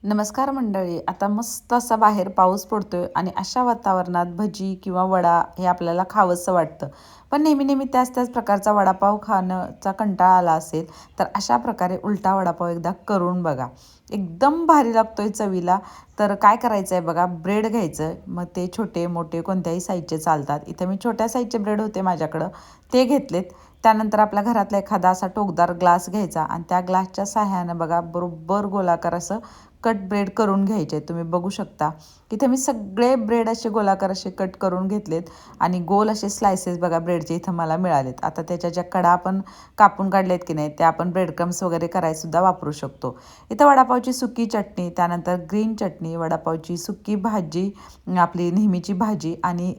नमस्कार मंडळी. आता मस्त असा बाहेर पाऊस पडतोय आणि अशा वातावरणात भजी किंवा वडा हे आपल्याला खावंसं वाटतं. पण नेहमी-नेहमी त्याच-त्याच प्रकारचा वडापाव खाण्याचा कंटाळा आला असेल, तर अशा प्रकारे उलटा वडापाव एकदा करून बघा. एकदम भारी लागतोय चवीला. तर काय करायचं आहे बघा, ब्रेड घ्यायचं. मग ते छोटे-मोठे कोणत्याही साईजचे चालतात. इथे मी छोट्या साईजचे ब्रेड होते माझ्याकडं, ते घेतलेत. त्यानंतर आपल्या घरातला एखादा असा टोकदार ग्लास घ्यायचा आणि त्या ग्लासच्या सहाय्यानं बघा बरोबर गोलाकार असं कट ब्रेड करून घ्यायचे. तुम्ही बघू शकता इथे मी सगळे ब्रेड असे गोलाकार असे कट करून घेतलेत आणि गोल असे स्लायसेस बघा ब्रेडचे इथं मला मिळालेत. आता त्याच्या ज्या कडा आपण कापून काढलेत की नाही त्या आपण ब्रेड क्रम्स वगैरे करायसुद्धा वापरू शकतो. इथं वडापावची सुकी चटणी, त्यानंतर ग्रीन चटणी, वडापावची सुकी भाजी, आपली नेहमीची भाजी आणि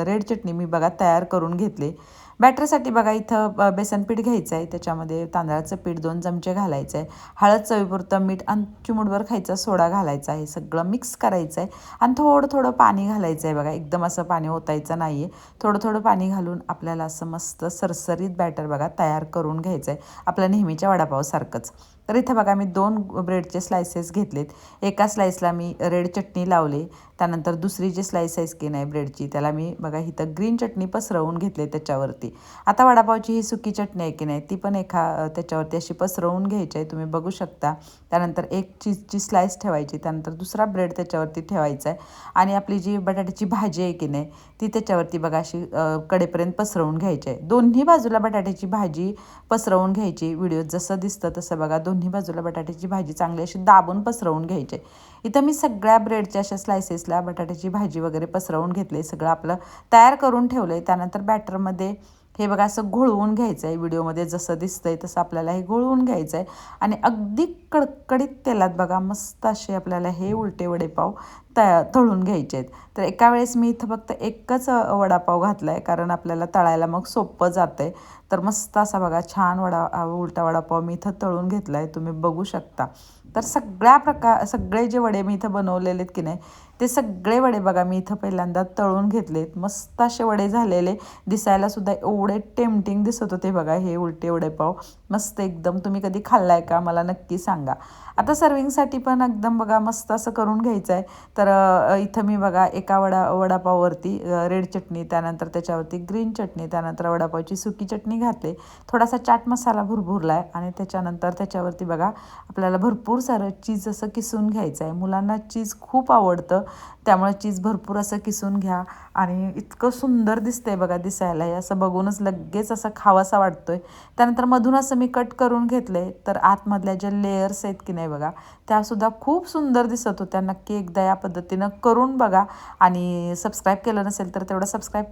रेड चटणी मी बघा तयार करून घेतले. बॅटरसाठी बघा इथं बेसन पीठ घ्यायचं आहे. त्याच्यामध्ये तांदळाचं पीठ 2 चमचे घालायचं आहे. हळद चवीपुरतं, मीठ आणि चिमूटभर खायचा सोडा घालायचा आहे. सगळं मिक्स करायचं आहे आणि थोडं-थोडं पाणी घालायचं आहे बघा. एकदम असं पाणी ओतायचं नाही आहे. थोडं-थोडं पाणी घालून आपल्याला असं मस्त सरसरीत बॅटर बघा तयार करून घ्यायचं आहे. आपल्या नेहमीच्या वडापावसारखंच. तर इथं बघा मी 2 ब्रेडचे स्लायसेस घेतलेत. एका स्लाईसला मी रेड चटणी लावले. त्यानंतर दुसरी जी स्लाईस आहे की नाही ब्रेडची त्याला मी बघा इथं ग्रीन चटणी पसरवून घेतले त्याच्यावरती. आता वडापावची ही सुकी चटणी आहे की नाही ती पण त्याच्यावरती अशी पसरवून घ्यायची आहे. तुम्ही बघू शकता. त्यानंतर एक चीजची स्लाईस ठेवायची. त्यानंतर दुसरा ब्रेड त्याच्यावरती ठेवायचा आहे आणि आपली जी बटाट्याची भाजी आहे की नाही ती त्याच्यावरती बघा अशी कडेपर्यंत पसरवून घ्यायची आहे. दोन्ही बाजूला बटाट्याची भाजी पसरवून घ्यायची. व्हिडिओत जसं दिसतं तसं बघा दोन्ही बाजूला बटाट्याची भाजी चांगली अशी दाबून पसरवून घ्यायची. इथं मी सगळ्या ब्रेडच्या अशा स्लायसेसला बटाट्याची भाजी वगैरे पसरवून घेतले. सगळं आपलं तयार करून ठेवलं आहे. त्यानंतर बॅटरमध्ये हे बघा असं घोळवून घ्यायचं आहे. व्हिडिओमध्ये जसं दिसतंय तसं आपल्याला हे घोळवून घ्यायचं आहे आणि अगदी कडकडीत तेलात बघा मस्त असे आपल्याला हे उलटे वडेपाव तळून घ्यायचे आहेत. तर एका वेळेस मी इथं फक्त एकच वडापाव घातला आहे कारण आपल्याला तळायला मग सोपं जातं आहे. तर मस्त असा बघा छान उलटा वडापाव मी इथं तळून घेतला आहे. तुम्ही बघू शकता. तर सगळे जे वडे मी इथं बनवलेले आहेत की नाही ते सगळे वडे बघा मी इथं पहिल्यांदा तळून घेतलेत. मस्त असे वडे झालेले. दिसायला सुद्धा एवढे टेम्पटिंग दिसत होते बघा हे उलटे वडेपाव. मस्त एकदम. तुम्ही कधी खाल्लाय का मला नक्की सांगा. आता सर्विंगसाठी पण एकदम बघा मस्त असं करून घ्यायचं आहे. तर इथं मी बघा एका वडापाववरती रेड चटणी, त्यानंतर त्याच्यावरती ग्रीन चटणी, त्यानंतर वडापावची सुकी चटणी घातली. थोडासा चाट मसाला भुरभुरला आहे आणि त्याच्यानंतर त्याच्यावरती बघा आपल्याला भरपूर सारं चीज असं किसून घ्यायचं आहे. मुलांना चीज खूप आवडतं. त्यामुळे चीज भरपूर असं किसून घ्या आणि इतकं सुंदर दिसतंय बघा दिसायला. हे असं बघूनच लगेच असं खावासा वाटतोय. त्यानंतर मधून असं मी कट करून घेतलंय. तर आतमधल्या ज्या लेयर्स आहेत की नाही बघा त्यासुद्धा खूप सुंदर दिसत होत्या. नक्की एकदा या पद्धतीनं करून बघा आणि सबस्क्राईब केलं नसेल तर तेवढं सबस्क्राईब